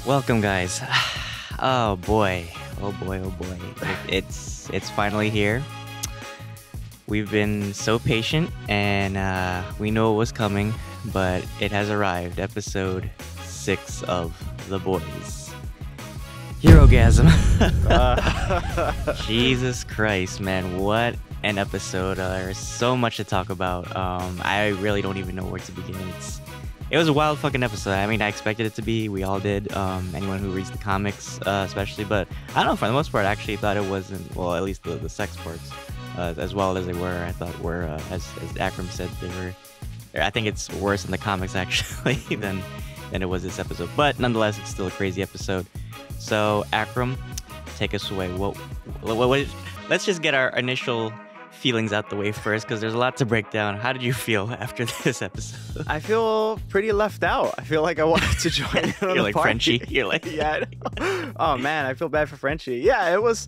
Welcome, guys. Oh boy, oh boy, oh boy. It's finally here. We've been so patient, and we know it was coming, but it has arrived. Episode 6 of The Boys HEROGASM. Jesus Christ, man! What an episode! There's so much to talk about. I really don't even know where to begin. It was a wild fucking episode. I mean, I expected it to be. We all did. Anyone who reads the comics, especially. But I don't know. For the most part, I actually thought it wasn't. Well, at least the sex parts, as well as they were. I thought were as Akram said, they were. I think it's worse in the comics actually than it was this episode. But nonetheless, it's still a crazy episode. So Akram, take us away. What let's just get our initial feelings out the way first, because there's a lot to break down. How did you feel after this episode? I feel pretty left out. I feel like I wanted to join in on You're the like party. Frenchie. You're like, yeah. I know. Oh man, I feel bad for Frenchie. Yeah, it was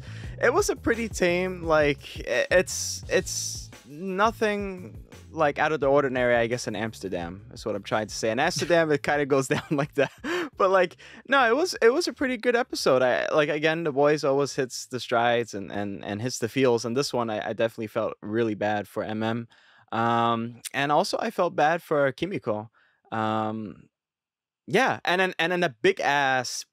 a pretty tame. Like it's nothing like out of the ordinary. I guess in Amsterdam is what I'm trying to say. In Amsterdam, it kind of goes down like that. But like, no, it was a pretty good episode. I like, again, the boys always hits the strides and hits the feels. And this one, I definitely felt really bad for MM. And also I felt bad for Kimiko. Yeah, and then a big ass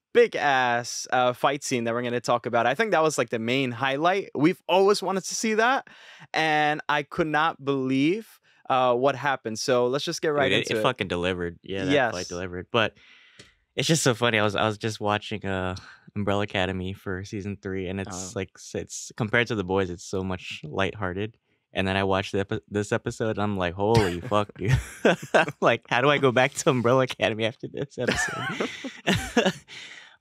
fight scene that we're gonna talk about. I think that was like the main highlight. We've always wanted to see that, and I could not believe what happened. So let's just get right dude, into it it. fucking delivered. Yeah, that Yes. fight delivered. But it's just so funny. I was just watching Umbrella Academy for season 3, and it's Oh. like it's compared to The Boys, it's so much lighthearted. And then I watched this episode, and I'm like, holy fuck, dude! Like, how do I go back to Umbrella Academy after this episode?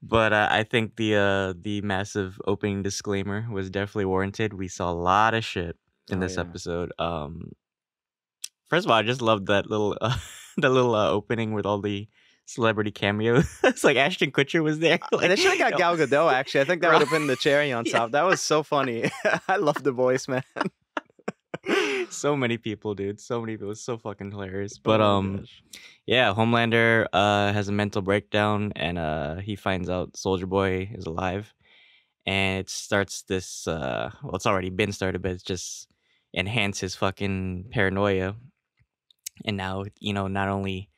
But I think the massive opening disclaimer was definitely warranted. We saw a lot of shit in Oh, this yeah. episode. First of all, I just loved that little opening with all the celebrity cameos. It's like Ashton Kutcher was there. Like, They should have got Gal Gadot, actually. I think that would have been the cherry on top. That was so funny. I love the voice, man. so many people, dude. So many people. It's so fucking hilarious. Oh But my gosh. yeah, Homelander has a mental breakdown, and he finds out Soldier Boy is alive, and it starts this. Well, it's already been started, but it's just enhanced his fucking paranoia. And now, not only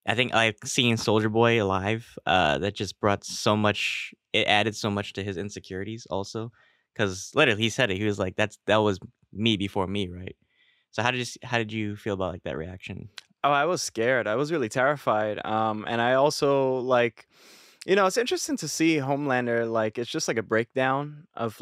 I think like seeing Soldier Boy alive, that just brought so much. It added so much to his insecurities, also, because literally he said it. He was like, that was me before me, right?" So how did you feel about like that reaction? Oh, I was scared. I was really terrified. And I also like, it's interesting to see Homelander. Like, it's just like a breakdown of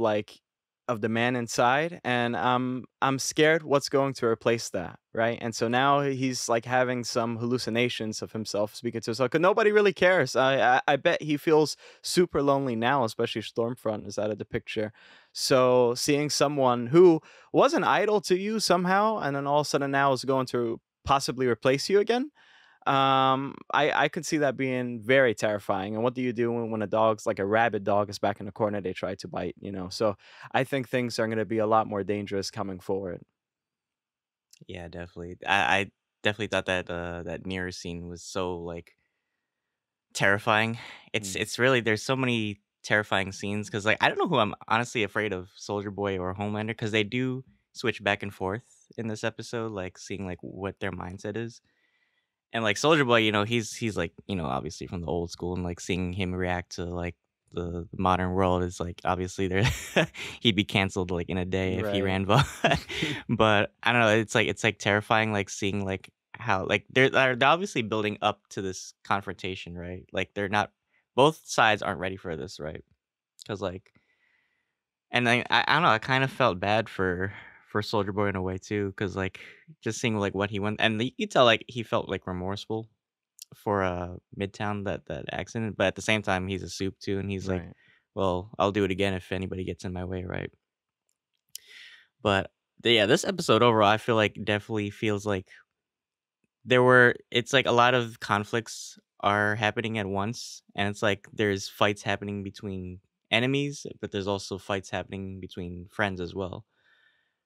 the man inside, and I'm scared what's going to replace that, right? And so now he's like having some hallucinations of himself speaking to himself, because nobody really cares. I bet he feels super lonely now, especially Stormfront is out of the picture. So seeing someone who was an idol to you somehow, and then all of a sudden now is going to possibly replace you again. I could see that being very terrifying. And what do you do when a dog's like a rabid dog is back in the corner, they try to bite. So I think things are going to be a lot more dangerous coming forward. Yeah, definitely. I definitely thought that that mirror scene was so like terrifying. Mm. It's really, there's so many terrifying scenes, because like I don't know who I'm honestly afraid of, Soldier Boy or Homelander, because they do switch back and forth in this episode, like seeing like what their mindset is. And like Soldier Boy, he's like, obviously from the old school, and like seeing him react to like the modern world is like, obviously there he'd be canceled like in a day if he Right. ran. But I don't know, it's like terrifying, like seeing like how like they're obviously building up to this confrontation, right? Like they're not, both sides aren't ready for this, right? Because like, and I don't know, I kind of felt bad for Soldier Boy in a way too, because like just seeing like what he went, and you could tell like he felt like remorseful for Midtown, that accident, but at the same time he's a soup too, and he's like, Right. well, I'll do it again if anybody gets in my way, right? But yeah, this episode overall, I feel like definitely feels like it's like a lot of conflicts are happening at once, and it's like there's fights happening between enemies, but there's also fights happening between friends as well.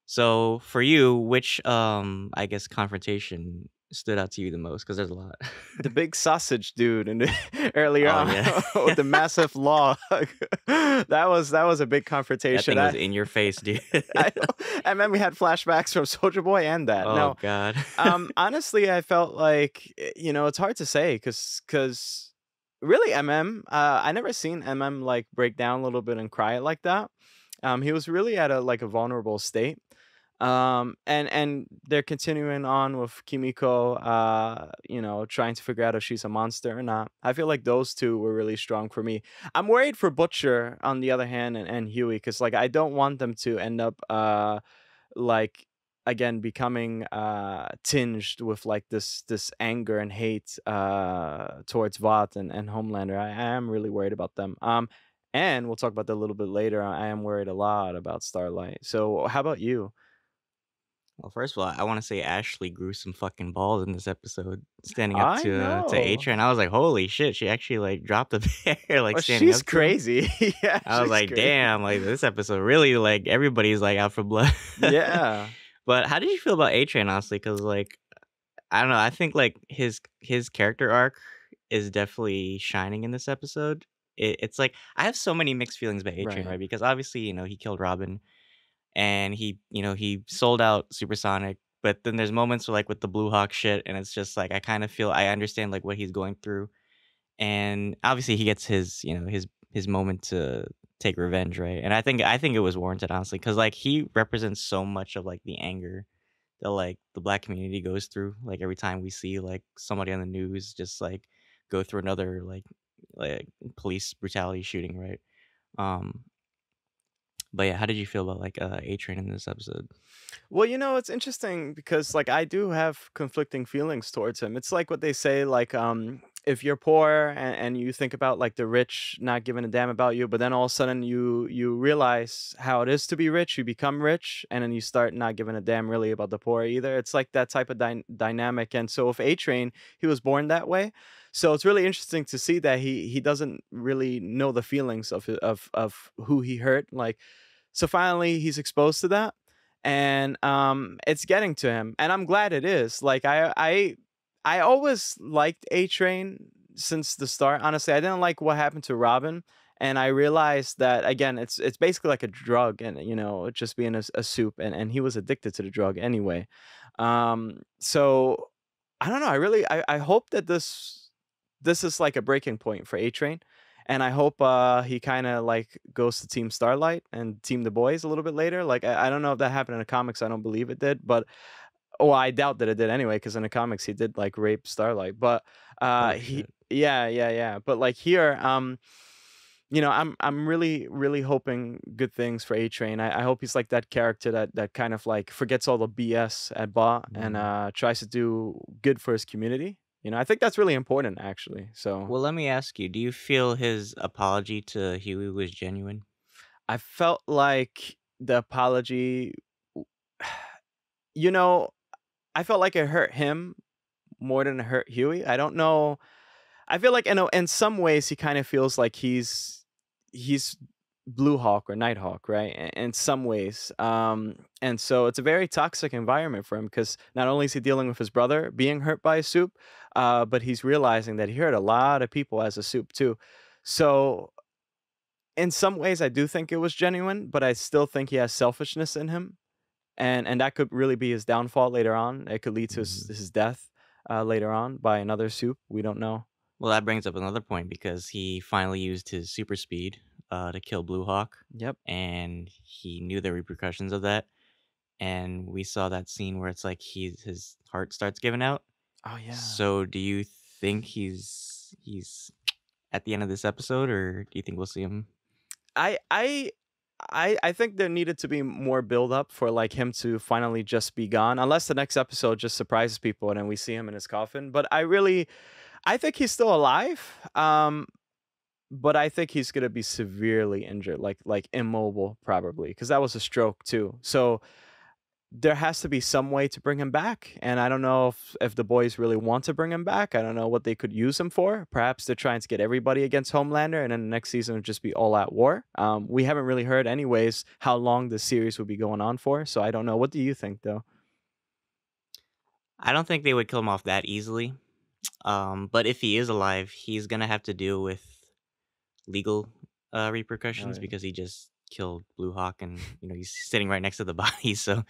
So for you, which I guess confrontation stood out to you the most? Because there's a lot. The big sausage dude and earlier Oh on yeah, with the massive log. That was a big that confrontation. thing was in your face, dude. I and then we had flashbacks from Soldier Boy and that. Oh No, god. honestly, I felt like it's hard to say because really I never seen like break down a little bit and cry like that. He was really at a vulnerable state. And they're continuing on with Kimiko, trying to figure out if she's a monster or not. I feel like those two were really strong for me. I'm worried for Butcher on the other hand, and Huey, because like I don't want them to end up like again becoming tinged with like this anger and hate towards Vought and Homelander. I am really worried about them. And we'll talk about that a little bit later. I am worried a lot about Starlight. So how about you? Well, first of all, I want to say Ashley grew some fucking balls in this episode, standing up I to know. Atra, and I was like, "Holy shit!" She actually like dropped a bear, like Oh, standing she's up to him. crazy. Yeah, I was she's like, crazy. "Damn!" Like this episode really like everybody's like out for blood. Yeah. But how did you feel about A-Train, honestly? Because like I don't know, I think like his character arc is definitely shining in this episode. It's like I have so many mixed feelings about A-Train, Right. right? Because obviously he killed Robin and he sold out Supersonic. But then there's moments where, like with the Blue Hawk shit, and it's just like I kind of feel I understand like what he's going through, and obviously he gets his moment to take revenge, right? And I think it was warranted, honestly, because like he represents so much of like the anger that like the black community goes through. Like every time we see like somebody on the news just like go through another like police brutality shooting, right? Um, but yeah, how did you feel about like A Train in this episode? Well, it's interesting because like I do have conflicting feelings towards him. It's like what they say, like if you're poor and you think about like the rich not giving a damn about you, but then all of a sudden you realize how it is to be rich, you become rich, and then you start not giving a damn really about the poor either. It's like that type of dynamic. And so with A Train, he was born that way. So it's really interesting to see that he doesn't really know the feelings of who he hurt. Like so finally he's exposed to that, and it's getting to him, and I'm glad it is. Like I always liked A Train since the start. Honestly, I didn't like what happened to Robin, and I realized that again, it's basically like a drug, and it just being a soup, and he was addicted to the drug anyway. So I don't know. I hope that this is like a breaking point for A Train. And I hope he kind of like goes to Team Starlight and Team the Boys a little bit later. Like I don't know if that happened in the comics. I don't believe it did, but I doubt that it did anyway, because in the comics he did like rape Starlight. But Oh he shit. yeah. But like here, I'm really really hoping good things for A Train. I hope he's like that character that kind of like forgets all the BS at Ba and Mm. tries to do good for his community. I think that's really important actually. So Well, let me ask you: do you feel his apology to Huey was genuine? I felt like the apology, you know, I felt like it hurt him more than it hurt Huey. I don't know. I feel like in some ways he kind of feels like he's Blue Hawk or Nighthawk, right? In some ways, and so it's a very toxic environment for him because not only is he dealing with his brother being hurt by a soup, but he's realizing that he hurt a lot of people as a soup too. So in some ways, I do think it was genuine, but I still think he has selfishness in him, and that could really be his downfall later on. It could lead to Mhm. his death later on by another soup. We don't know. Well, that brings up another point because he finally used his super speed to kill Blue Hawk, Yep. and he knew the repercussions of that. And we saw that scene where it's like his heart starts giving out. Oh yeah. So, do you think he's at the end of this episode, or do you think we'll see him? I I I think there needed to be more build up for like him to finally just be gone, unless the next episode just surprises people and then we see him in his coffin. But I think he's still alive. But I think he's gonna be severely injured, like immobile probably, because that was a stroke too. So there has to be some way to bring him back, and I don't know if the boys really want to bring him back. I don't know what they could use him for. Perhaps they're trying to get everybody against Homelander, and then the next season would just be all out war. We haven't really heard, anyways, how long the series would be going on for, so I don't know. What do you think, though? I don't think they would kill him off that easily. But if he is alive, he's gonna have to deal with legal Oh, repercussions yeah. because he just killed Blue Hawk, and he's sitting right next to the body, so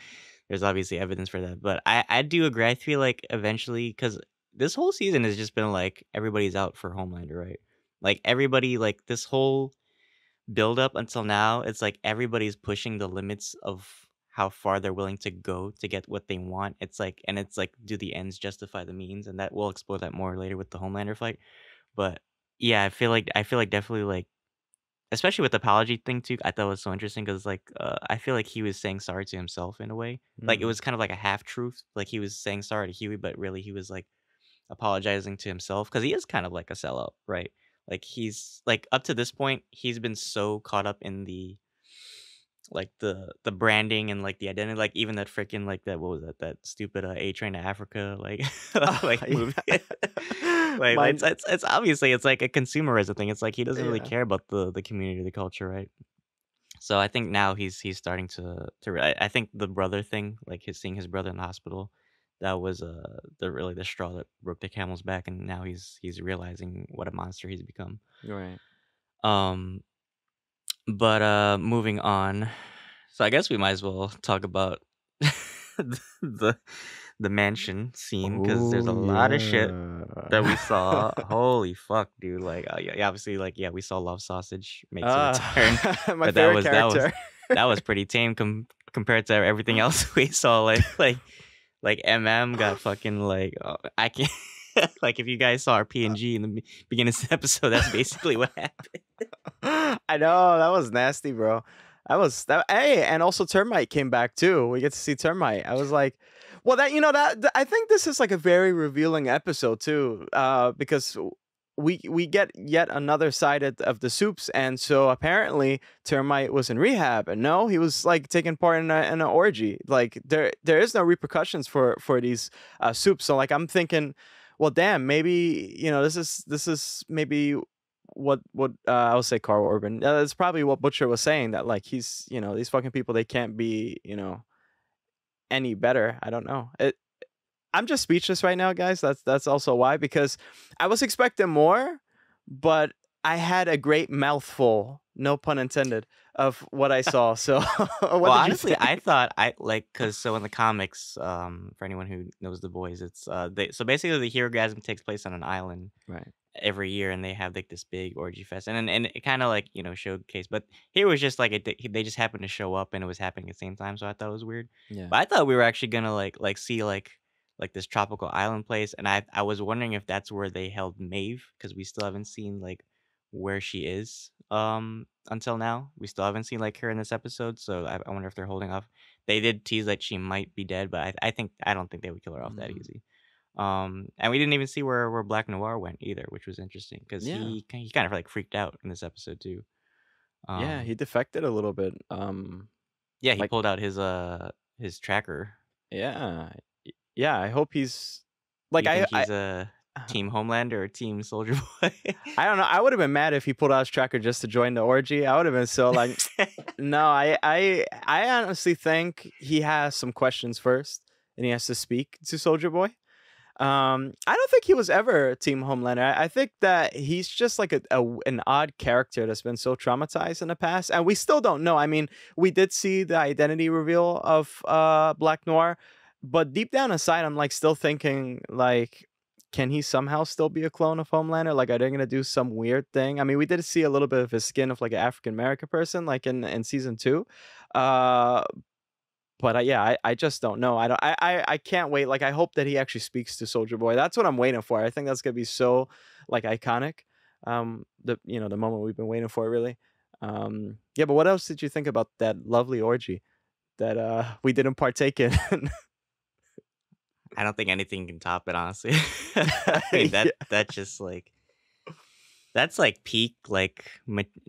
there's obviously evidence for that. But I do agree. I feel like eventually, because this whole season has just been like everybody's out for Homelander, right? Like everybody, like this whole build up until now, it's like everybody's pushing the limits of how far they're willing to go to get what they want. It's like, do the ends justify the means? And that we'll explore that more later with the Homelander fight. But yeah, I feel like definitely like, especially with the apology thing too. I thought it was so interesting because like I feel like he was saying sorry to himself in a way. Like it Mm. was kind of like a half truth. Like he was saying sorry to Huey, but really he was like apologizing to himself because he is kind of like a sellout, right? Like he's like up to this point, he's been so caught up in the branding and like the identity, like even that freaking like that what was that stupid A Train to Africa like like movie. Yeah. Like Mine. it's obviously it's like a consumerism thing. It's like he doesn't really Yeah. care about the community, the culture, right? So I think now he's starting I think the brother thing, like his seeing his brother in the hospital, that was the straw that broke the camel's back, and now he's realizing what a monster he's become. Right. Um, but moving on, so I guess we might as well talk about the the mansion scene because there's Oh a lot of shit that we yeah. saw. Holy fuck, dude! Like, yeah, obviously, like, yeah, we saw Love Sausage makes a return, My but that favorite was that was character. that was pretty tame compared to everything else we saw. Like got fucking like I can't. Like if you guys saw our PNG in the beginning of this episode, that's basically what happened. I know that was nasty, bro. That was that. Hey, and also Termite came back too. We get to see Termite. I was like, well, that I think this is like a very revealing episode too, because we get yet another side of the Soups, and so apparently Termite was in rehab, and no, he was like taking part in an orgy. Like there is no repercussions for these Soups. So like I'm thinking, well, damn, maybe this is maybe what I would say Carl Urban. That's probably what Butcher was saying, that like he's these fucking people, they can't be any better. I don't know. I'm just speechless right now, guys. That's also why, because I was expecting more, but I had a great mouthful, no pun intended, of what I saw. So Well, what did you honestly, I think? thought I like because so in the comics, for anyone who knows the boys, it's so basically the Herogasm takes place on an island Right. every year, and they have like this big orgy fest, and it kind of like showcase. But here was just like they just happened to show up, and it was happening at the same time, so I thought it was weird. Yeah. But I thought we were actually gonna like see like this tropical island place, and I was wondering if that's where they held Maeve because we still haven't seen like where she is until now. We still haven't seen like her in this episode, so I wonder if they're holding off. They did tease that she might be dead, but I don't think they would kill her off that Mm. easy. And we didn't even see where Black Noir went either, which was interesting because Yeah. he kind of like freaked out in this episode too. Yeah, Um, he defected a little bit. yeah, he Like, pulled out his tracker. yeah. Yeah, I hope he's Do like you think I he's a Team Homelander or Team Soldier Boy? I don't know. I would have been mad if he pulled out his tracker just to join the orgy. I would have been so like, no. I honestly think he has some questions first, and he has to speak to Soldier Boy. I don't think he was ever Team Homelander. I think that he's just like an odd character that's been so traumatized in the past, and we still don't know. I mean, we did see the identity reveal of Black Noir, but deep down inside, I'm like still thinking like, can he somehow still be a clone of Homelander? Like, are they gonna do some weird thing? I mean, we did see a little bit of his skin of like an African American person, like in season two. Uh, but yeah, I just don't know. I don't. I can't wait. Like, I hope that he actually speaks to Soldier Boy. That's what I'm waiting for. I think that's gonna be so like iconic. The moment we've been waiting for, really. Yeah. But what else did you think about that lovely orgy that we didn't partake in? I don't think anything can top it, honestly. I mean Yeah. that just like that's like peak like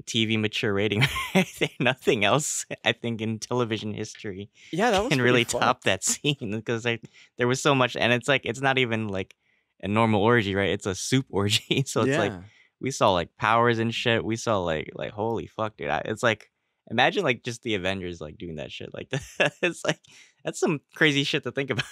TV mature rating. I think nothing else. I think in television history Yeah, that was can pretty really fun. top that scene because there was so much, and it's like it's not even like a normal orgy, right? It's a soup orgy, so it's like Yeah. we saw like powers and shit. We saw like holy fuck, dude! It's like imagine like just the Avengers like doing that shit like that. It's like that's some crazy shit to think about.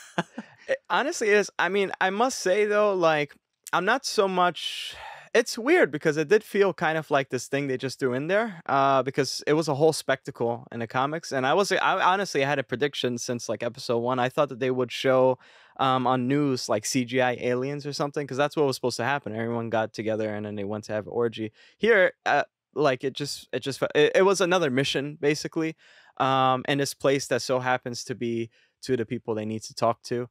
Honestly, it is. I mean, I must say though, like I'm not so much. It's weird because it did feel kind of like this thing they just threw in there, because it was a whole spectacle in the comics, and I honestly had a prediction since like episode one. I thought that they would show, on news like CGI aliens or something, because that's what was supposed to happen. Everyone got together and then they went to have an orgy. Here, like it was another mission basically, in this place that so happens to be to the people they need to talk to.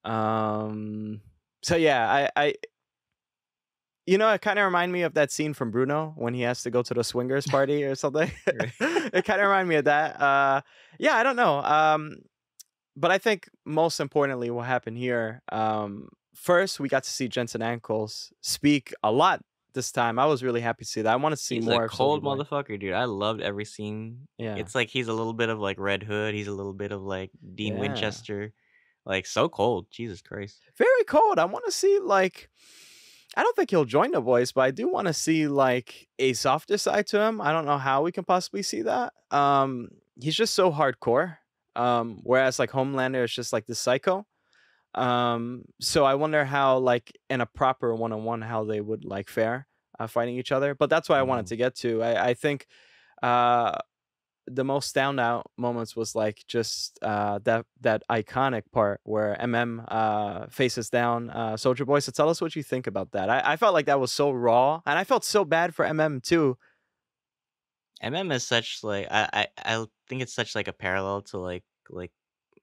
So yeah, I it kind of remind me of that scene from Bruno when he has to go to the swingers party or something. Right. It kind of remind me of that. Yeah, I don't know. But I think most importantly, what happened here, first we got to see Jensen Ankles speak a lot this time. I was really happy to see that. I want to see He's a more of Soldier cold Boy. motherfucker, dude. I loved every scene. Yeah, It's like he's a little bit of like Red Hood. He's a little bit of like Dean yeah. Winchester. Like so cold. Jesus Christ. Very cold. I want to see like I don't think he'll join the boys, but I do want to see like a softer side to him. I don't know how we can possibly see that. He's just so hardcore. Whereas like Homelander is just like the psycho. So I wonder how like in a proper one on one how they would like fare, fighting each other. But that's what I wanted Mhm. to get to. I think uh the most standout moments was like just that iconic part where faces down Soldier Boy. So tell us what you think about that. I felt like that was so raw, and I felt so bad for too. MM is such like I think it's such like a parallel to like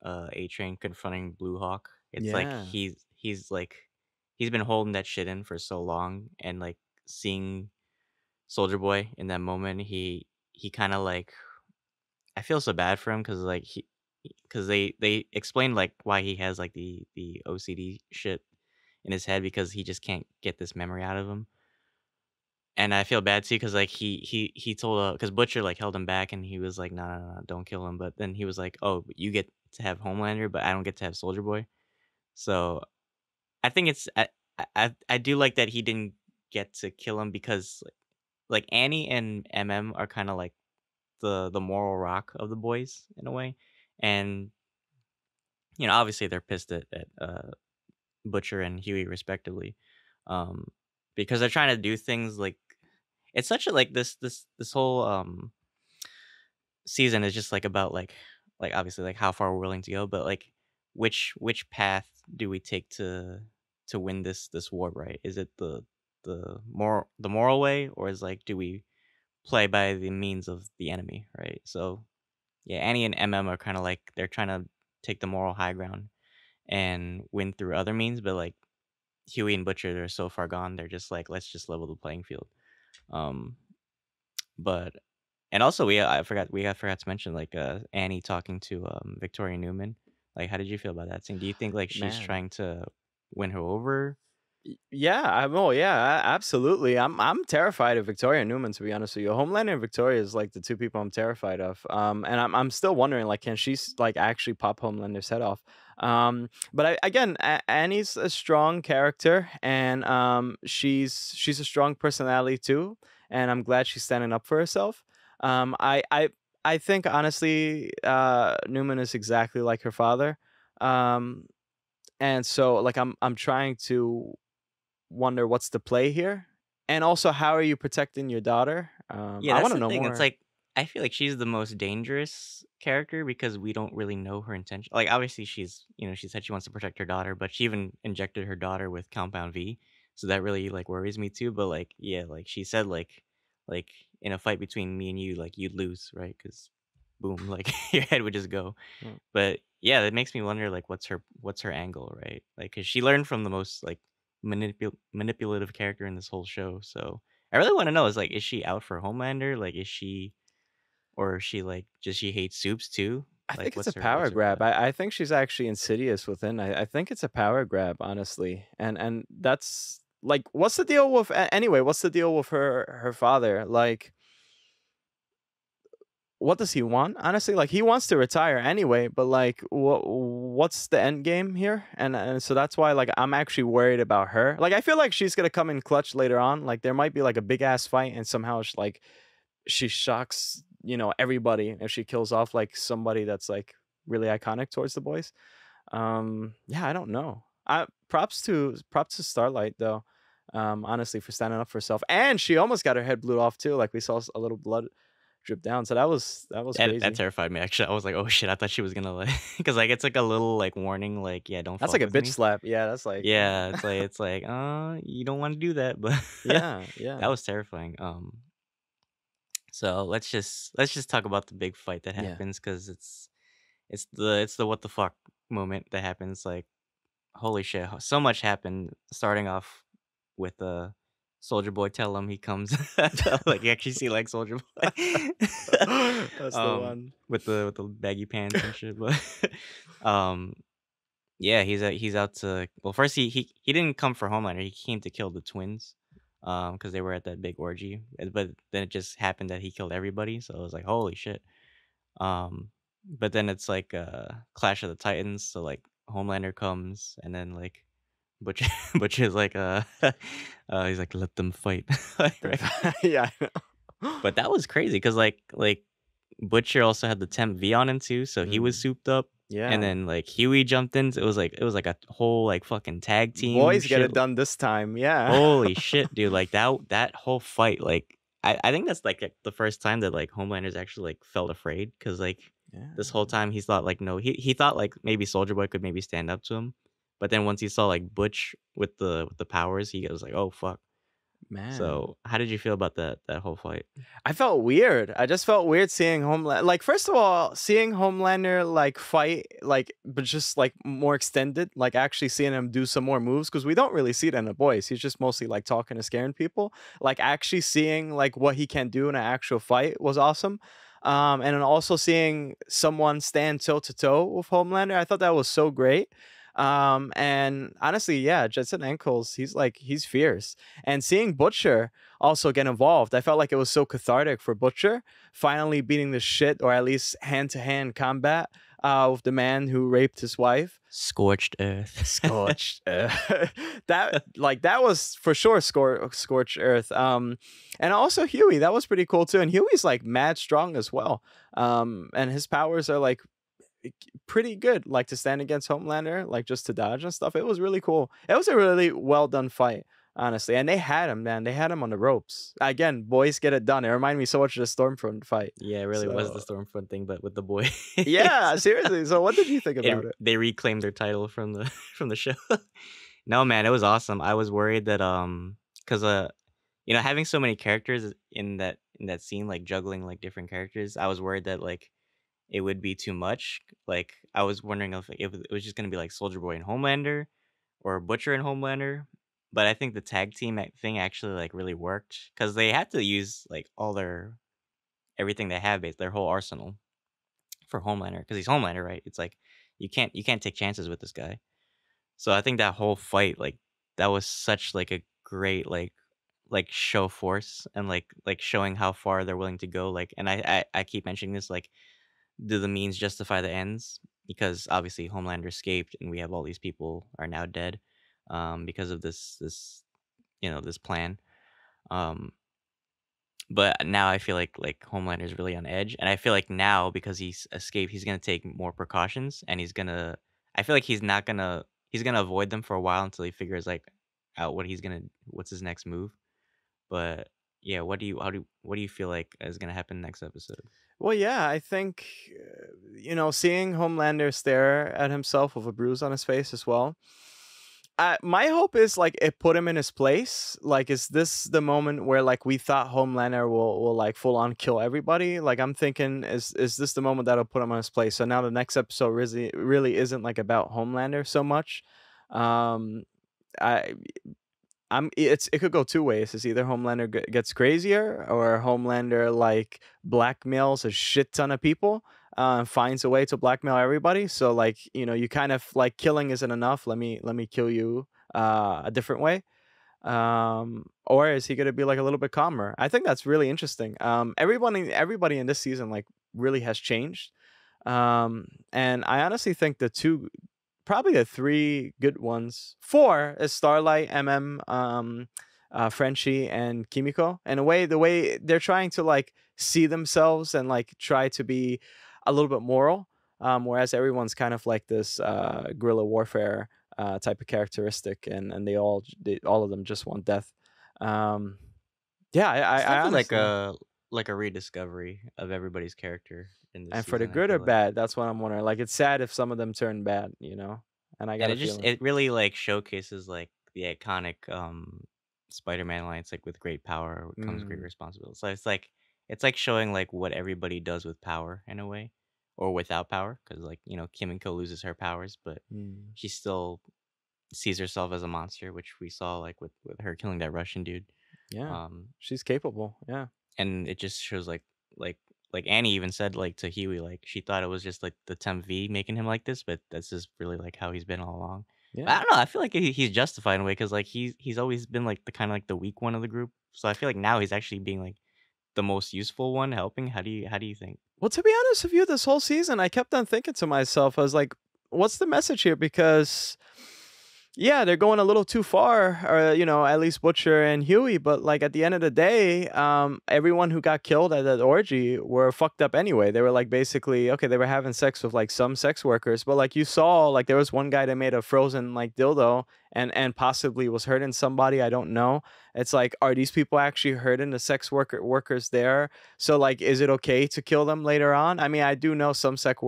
A Train confronting Blue Hawk. It's like Yeah, he's like he's been holding that shit in for so long, and like seeing Soldier Boy in that moment, he kind of like I feel so bad for him because like because they explained like why he has like the OCD shit in his head because he just can't get this memory out of him. And I feel bad too because like he told because Butcher like held him back and he was like no no no don't kill him, but then he was like oh you get to have Homelander but I don't get to have Soldier Boy. So I think it's I do like that he didn't get to kill him because like Annie and are kind of like the moral rock of the boys in a way. And obviously they're pissed at Butcher and Huey respectively, um, because they're trying to do things like it's such a like this whole season is just like about like obviously like how far we're willing to go, but like which path do we take to win this war, right? Is it the moral way, or is like do we play by the means of the enemy, right? So yeah, Annie and are kind of like they're trying to take the moral high ground and win through other means, but like Huey and Butcher, they're so far gone. They're just like, let's just level the playing field. Um, but and also I forgot to mention like Annie talking to Victoria Newman. Like, how did you feel about that scene? Do you think like she's man. trying to win her over? Yeah, absolutely. I'm terrified of Victoria Newman, to be honest with you. Homelander and Victoria is like the two people I'm terrified of. And I'm still wondering like can she like actually pop Homelander's head off? But again, Annie's a strong character, and she's a strong personality too, and I'm glad she's standing up for herself. I think honestly, Newman is exactly like her father. Um, and so like I'm trying to wonder what's the play here, and also how are you protecting your daughter? Yeah, I that's want to the know thing. It's more. like I feel like she's the most dangerous character because we don't really know her intention. Like obviously she's she said she wants to protect her daughter, but she even injected her daughter with Compound V. So that really like worries me too. But like yeah, like she said like in a fight between me and you, like you'd lose, right? Because boom, like your head would just go. Mm. But yeah, that makes me wonder like what's her angle, right? Like cuz she learned from the most like manipulative character in this whole show. So I really want to know is like is she out for Homelander? Like is she or is she like just she hates soups too? I Like think it's a what's power her grab. path? I think she's actually insidious within. I think it's a power grab, honestly. And that's like, what's the deal with anyway? What's the deal with her father? Like, what does he want? Honestly, like he wants to retire anyway, but like what's the end game here? And so that's why like I'm actually worried about her. Like I feel like she's going to come in clutch later on. Like there might be like a big ass fight and somehow she shocks, everybody if she kills off like somebody that's like really iconic towards the boys. Yeah, I don't know. Props to Starlight though. Honestly, for standing up for herself, and she almost got her head blew off too. Like we saw a little blood drip down. So that was That crazy. terrified me, actually. I was like, "Oh, shit," I thought she was gonna, like, because like, it's like a little, like, warning, like, "Yeah, don't That's fuck like a with bitch me." slap. Yeah, that's like Yeah, it's like, you don't wanna do that," but yeah, that yeah, was terrifying, so let's just talk about the big fight that yeah. happens, because it's the what the fuck moment that happens, like, holy shit, so much happened, starting off with, Soldier Boy tell him he comes like, you actually see, like, Soldier Boy, That's the one. with the baggy pants and shit, but, um, yeah, he's out to, well, first he didn't come for Homelander, he came to kill the twins, because they were at that big orgy, but then it just happened that he killed everybody, so I was like, "Holy shit." But then it's like, Clash of the Titans, so, like, Homelander comes, and then, like, Butcher Butcher's like, he's like, "Let them fight." Right? Yeah, I know. But that was crazy, cause like, Butcher also had the Temp V on him too, so he was Mm, souped up, and yeah. then, like, Huey jumped in, so it was like a whole, like, fucking tag team Boys get shit. it done this time. Yeah. Holy shit, dude, like, that whole fight, like, I think that's, like, the first time that, like, Homelander's actually, like, felt afraid, cause like, this Yeah. whole time he's thought, like, no, he thought, like, maybe Soldier Boy could maybe stand up to him, but then once he saw, like, Butch with the powers, he was like, "Oh, fuck." Man. So, how did you feel about that whole fight? I felt weird. I just felt weird seeing Homelander. Like, first of all, seeing Homelander like fight, like, but just like more extended, like actually seeing him do some more moves because we don't really see it in the boys. He's just mostly like talking and scaring people. Like, actually seeing like what he can do in an actual fight was awesome. And then also seeing someone stand toe to toe with Homelander, I thought that was so great. And honestly, yeah, Jetson Ankles, he's fierce. And seeing Butcher also get involved. I felt like it was so cathartic for Butcher finally beating the shit, or at least hand to hand combat with the man who raped his wife. Scorched Earth. Scorched. That was for sure scorched earth. And also Huey, that was pretty cool too. And Huey's like mad strong as well. And his powers are like pretty good, like to stand against Homelander, like just to dodge and stuff. It was really cool. It was a really well done fight, honestly. And they had him, man. They had him on the ropes. Again, boys get it done. It reminded me so much of the Stormfront fight. Yeah, it really was the So Stormfront thing, but with the boy. yeah, seriously. So what did you think about it? They reclaimed their title from the from the show. No, man, it was awesome. I was worried that, cause having so many characters in that scene, like, juggling, like, different characters, I was worried that, like, it would be too much. Like, I was wondering if it was just gonna be, like, Soldier Boy and Homelander or Butcher and Homelander, but I think the tag team thing actually, like, really worked, cause they had to use, like, all their everything they have, their whole arsenal for Homelander, cause he's Homelander, right? It's like, you can't take chances with this guy. So I think that whole fight, like, that was such, like, a great, like, show force, and, like, showing how far they're willing to go, like, and I keep mentioning this, like, do the means justify the ends? Because obviously Homelander escaped, and we have all these people are now dead, because of this plan. Um, but now I feel like Homelander is really on edge, and I feel like now, because he's escaped, he's gonna take more precautions, and I feel like he's gonna avoid them for a while until he figures, like, out what's his next move. But yeah, what do you feel like is gonna happen next episode? Well, yeah, I think seeing Homelander stare at himself with a bruise on his face as well. My hope is like it put him in his place. Like, is this the moment where like we thought Homelander will like full on kill everybody? Like, I'm thinking, is this the moment that'll put him on his place? So now the next episode really isn't like about Homelander so much. Um, I it could go two ways. It's either Homelander gets crazier, or Homelander like blackmails a shit ton of people, finds a way to blackmail everybody. So like, you kind of like killing isn't enough. Let me kill you a different way. Or is he gonna be like a little bit calmer? I think that's really interesting. Everybody in this season like really has changed. And I honestly think probably the three good ones. Four is Starlight, Frenchie, and Kimiko. And the way they're trying to like see themselves and like try to be a little bit moral. whereas everyone's kind of like this guerrilla warfare type of characteristic, and all of them just want death. Um, yeah, It's I definitely honestly, like a rediscovery of everybody's character in this and for the season, I good or feel like. bad, that's what I'm wondering. Like, it's sad if some of them turn bad, and I got And a feeling. it really like showcases like the iconic Spider-Man lines like with great power comes great Mm, responsibility. So it's like showing like what everybody does with power in a way or without power because like, Kimiko loses her powers, but mm. she still sees herself as a monster, which we saw like with her killing that Russian dude. Yeah, Um she's capable. Yeah. and it just shows like like Annie even said like to Huey like she thought it was just like the temp V making him like this, but that's just really like how he's been all along. But I Yeah. don't know. I feel like he's justified in a way because like he's always been like the kind of like the weak one of the group. So I feel like now he's actually being like the most useful one helping. How do you think? Well, to be honest with you, this whole season, I kept on thinking to myself, I was like, what's the message here? Because, yeah, they're going a little too far, or, at least Butcher and Huey. But, like, at the end of the day, everyone who got killed at that orgy were fucked up anyway. They were, like, basically, okay, they were having sex with, like, some sex workers. But, like, you saw, like, there was one guy that made a frozen, like, dildo and possibly was hurting somebody. I don't know. It's like, are these people actually hurting the workers there? So, like, is it okay to kill them later on? I mean, I do know some sex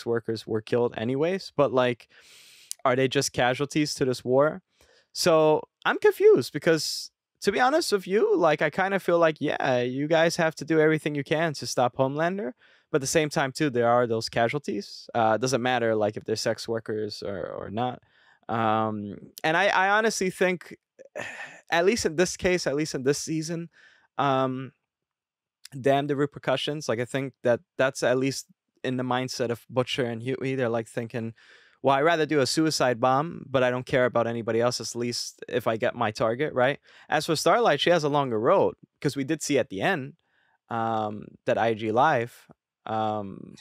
workers were killed anyways, but like, are they just casualties to this war? So I'm confused because, to be honest with you, like, I kind of feel like, yeah, you guys have to do everything you can to stop Homelander. But at the same time, too, there are those casualties. Doesn't matter, like, if they're sex workers or not. And I honestly think, at least in this case, at least in this season, um, damn the repercussions. Like, I think that's at least in the mindset of Butcher and Huey. They're like thinking, well, I'd rather do a suicide bomb, but I don't care about anybody else, at least if I get my target, right? As for Starlight, she has a longer road because we did see at the end that IG Live. Um,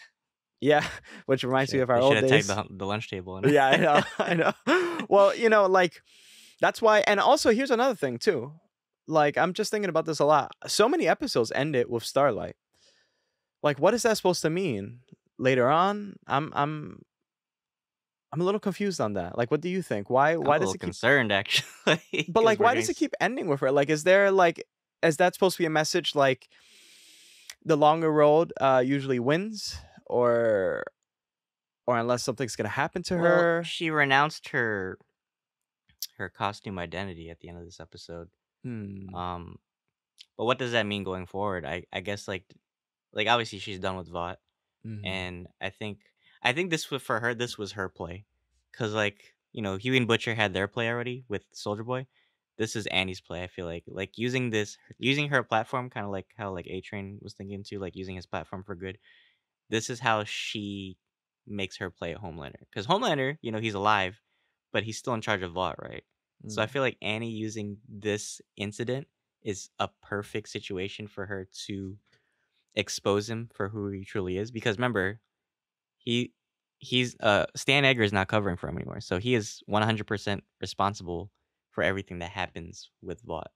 yeah, which reminds me of our They should old have tagged days. the lunch table in Yeah, I know. it. I know. Well, like, that's why. And also, here's another thing, too. Like, I'm just thinking about this a lot. So many episodes ended with Starlight. Like, what is that supposed to mean later on? I'm a little confused on that. Like, what do you think? Why I'm a why does little it keep concerned actually but, because like, we're why getting does it keep ending with her? Like, is that supposed to be a message, like, the longer road usually wins, or unless something's gonna happen to well, her? she renounced her costume identity at the end of this episode. Hmm. Um, but what does that mean going forward? I guess like obviously she's done with Vought, Mhm. and I think this was for her. This was her play, cause like Huey and Butcher had their play already with Soldier Boy. This is Annie's play. I feel like using her platform, kind of like how like A Train was thinking too, like using his platform for good. This is how she makes her play at Homelander, cause Homelander, he's alive, but he's still in charge of Vought, right? So I Mm. feel like Annie using this incident is a perfect situation for her to expose him for who he truly is. Because remember, he he's Stan Edgar is not covering for him anymore, so he is 100% responsible for everything that happens with Vought.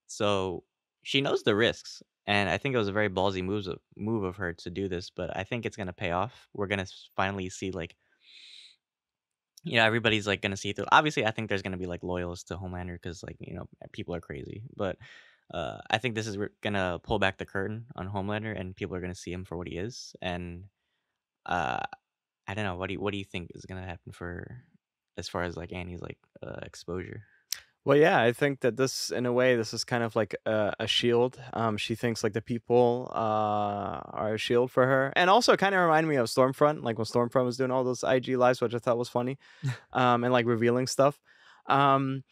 So she knows the risks, and I think it was a very ballsy move of her to do this. But I think it's gonna pay off. We're gonna finally see like everybody's like gonna see through. Obviously, I think there's gonna be like loyalists to Homelander because like people are crazy. But I think this is gonna pull back the curtain on Homelander, and people are gonna see him for what he is. And uh, I don't know. What do you think is gonna happen for as far as like Annie's like exposure? Well, yeah, I think that this, in a way, this is kind of like a shield. She thinks like the people are a shield for her, and also kind of reminded me of Stormfront, like when Stormfront was doing all those IG lives, which I thought was funny, and like revealing stuff. Um,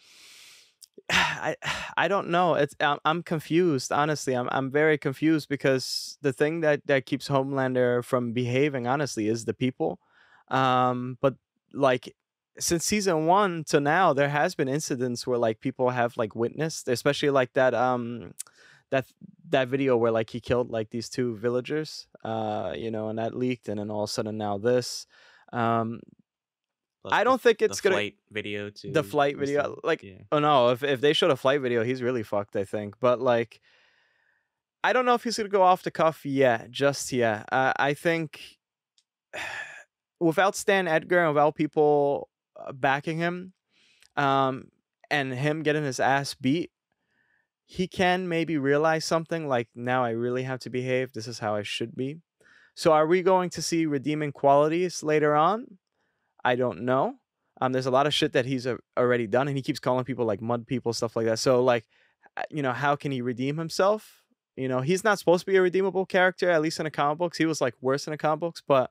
I I don't know. I'm confused. Honestly, I'm very confused because the thing that keeps Homelander from behaving honestly is the people. But like, since season one to now, there has been incidents where like people have like witnessed, especially like that that video where like he killed like these two villagers, and that leaked, and then all of a sudden now this. Um, Plus I the don't think the it's gonna flight video the too flight was video, leaked. like, Yeah. oh no, if they showed a flight video, he's really fucked, I think. But like, I don't know if he's gonna go off the cuff yet, just yet. I think without Stan Edgar and without people backing him, um, and him getting his ass beat, he can maybe realize something like, now I really have to behave. This is how I should be. So are we going to see redeeming qualities later on? I don't know. There's a lot of shit that he's already done, and he keeps calling people like mud people, stuff like that. So like, how can he redeem himself? He's not supposed to be a redeemable character, at least in the comic books. He was like worse in the comic books, but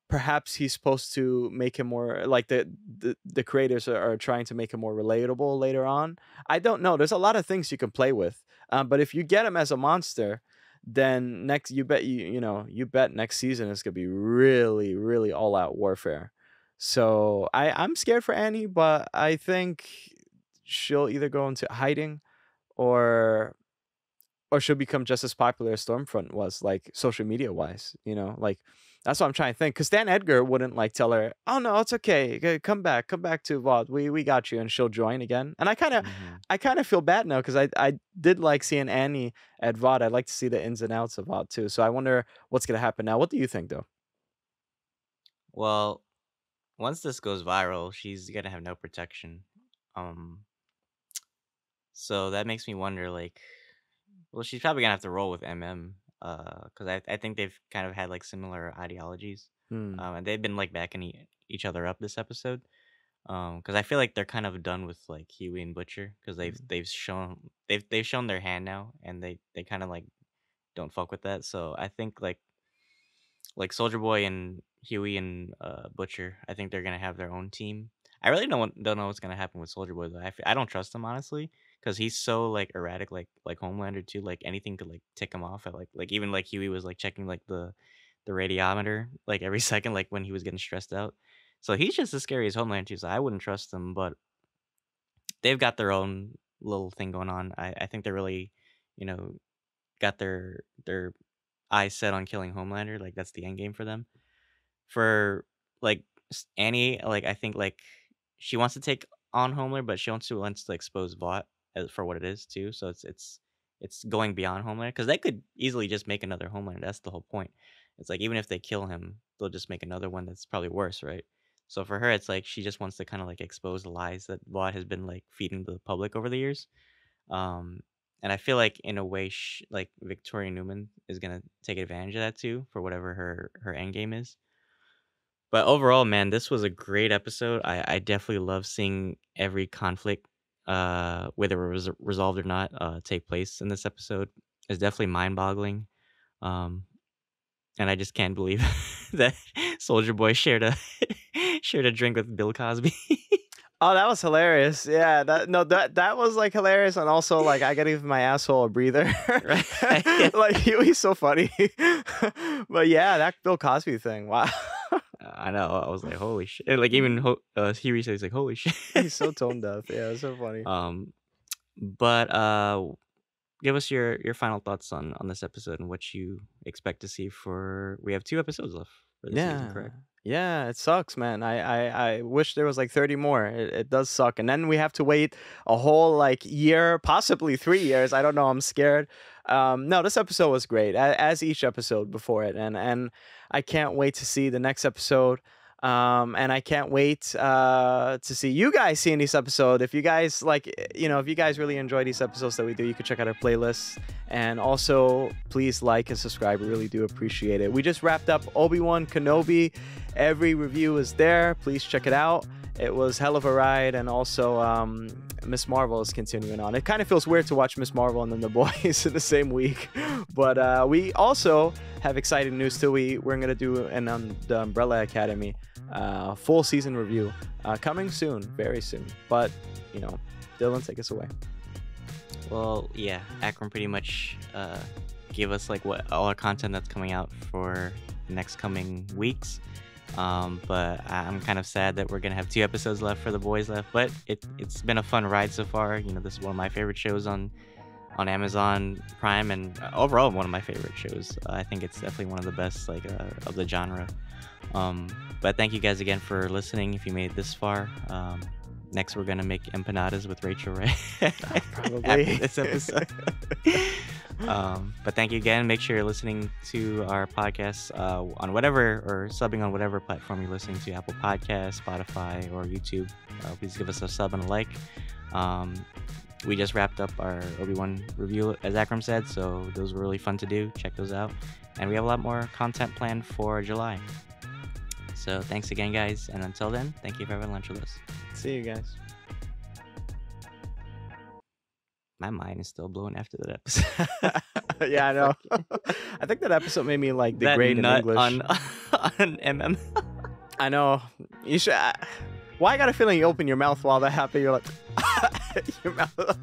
perhaps he's supposed to make him more like the creators are trying to make him more relatable later on. I don't know. There's a lot of things you can play with, but if you get him as a monster, then you bet next season is gonna be really, really all out warfare. So I'm scared for Annie, but I think she'll either go into hiding, or she'll become just as popular as Stormfront was, like social media wise. Like that's what I'm trying to think. Because Stan Edgar wouldn't like tell her, "Oh no, it's okay. Come back to VOD. We got you," and she'll join again. And I kind of feel bad now because I did like seeing Annie at VOD. I'd like to see the ins and outs of VOD too. So I wonder what's gonna happen now. What do you think though? Well, once this goes viral, she's gonna have no protection. Um, so that makes me wonder, like, well, she's probably gonna have to roll with because I think they've kind of had like similar ideologies, Hmm. and they've been like backing each other up this episode. Because I feel like they're kind of done with like Huey and Butcher because they've shown their hand now, and they kind of like don't fuck with that. So I think like Soldier Boy and Huey and Butcher, I think they're gonna have their own team. I really don't know what's gonna happen with Soldier Boy though. I don't trust him honestly because he's so like erratic, like Homelander too. Like anything could like tick him off. At like even like Huey was like checking like the radiometer like every second, like when he was getting stressed out. So he's just as scary as Homelander too. So I wouldn't trust them, but they've got their own little thing going on. I think they're really, you know, got their eyes set on killing Homelander. Like that's the end game for them. For like Annie, like I think like she wants to take on Homelander, but she also wants to expose Vought for what it is too. So it's going beyond Homelander because they could easily just make another Homelander. That's the whole point. It's like even if they kill him, they'll just make another one that's probably worse, right? So for her, it's like she just wants to kind of like expose the lies that Vought has been like feeding the public over the years. Um, and I feel like in a way, like Victoria Newman is gonna take advantage of that too for whatever her end game is. But overall, man, this was a great episode. I definitely love seeing every conflict, whether it was resolved or not, take place in this episode. It's definitely mind-boggling. Um, and I just can't believe that Soldier Boy shared a shared a drink with Bill Cosby. Oh, that was hilarious. Yeah, that was like hilarious, and also like I gotta give my asshole a breather. Right? Like he's so funny. But yeah, that Bill Cosby thing. Wow. I know. I was like, holy shit! And, like even he recently was like, holy shit. He's so tone deaf. Yeah, it's so funny. But give us your final thoughts on this episode and what you expect to see for. We have 2 episodes left for this season, correct? Yeah, it sucks, man. I wish there was like 30 more. It does suck. And then we have to wait a whole like year, possibly 3 years. I don't know. I'm scared. No, this episode was great, as each episode before it. And I can't wait to see the next episode. And I can't wait to see you guys seeing this episode. If you guys if you guys really enjoy these episodes that we do, you can check out our playlists. And also, please like and subscribe. We really do appreciate it. We just wrapped up Obi-Wan Kenobi. Every review is there. Please check it out. It was hell of a ride. And also, Miss Marvel is continuing on. It kind of feels weird to watch Miss Marvel and then The Boys in the same week. But we also have exciting news too. We're going to do the Umbrella Academy full season review coming soon, very soon. But, Dylan, take us away. Well, yeah, Akram pretty much gave us like what all our content that's coming out for the next coming weeks. But I'm kind of sad that we're gonna have 2 episodes left for The Boys left. But it's been a fun ride so far. This is one of my favorite shows on Amazon Prime, and overall one of my favorite shows. I think it's definitely one of the best of the genre. But thank you guys again for listening. If you made it this far, next we're gonna make empanadas with Rachel Ray. Probably After this episode. But thank you again. Make sure you're listening to our podcast on whatever, or subbing on whatever platform you're listening to, Apple Podcasts, Spotify, or YouTube. Please give us a sub and a like. We just wrapped up our Obi-Wan review, as Akram said, so those were really fun to do. Check those out. And we have a lot more content planned for July. So thanks again, guys. And until then, thank you for having lunch with us. See you guys. My mind is still blown after that episode. Yeah, I know. I think that episode made me like degrade in English. on MM. I know. You should. Why I got a feeling you open your mouth while that happened? You're like, your mouth.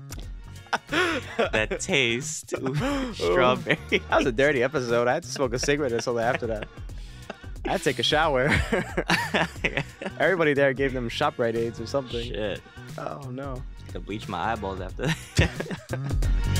That taste. Ooh, strawberry. That was a dirty episode. I had to smoke a cigarette or something after that. I had to take a shower. Everybody there gave them ShopRite aids or something. Shit. Oh no. I could bleach my eyeballs after that.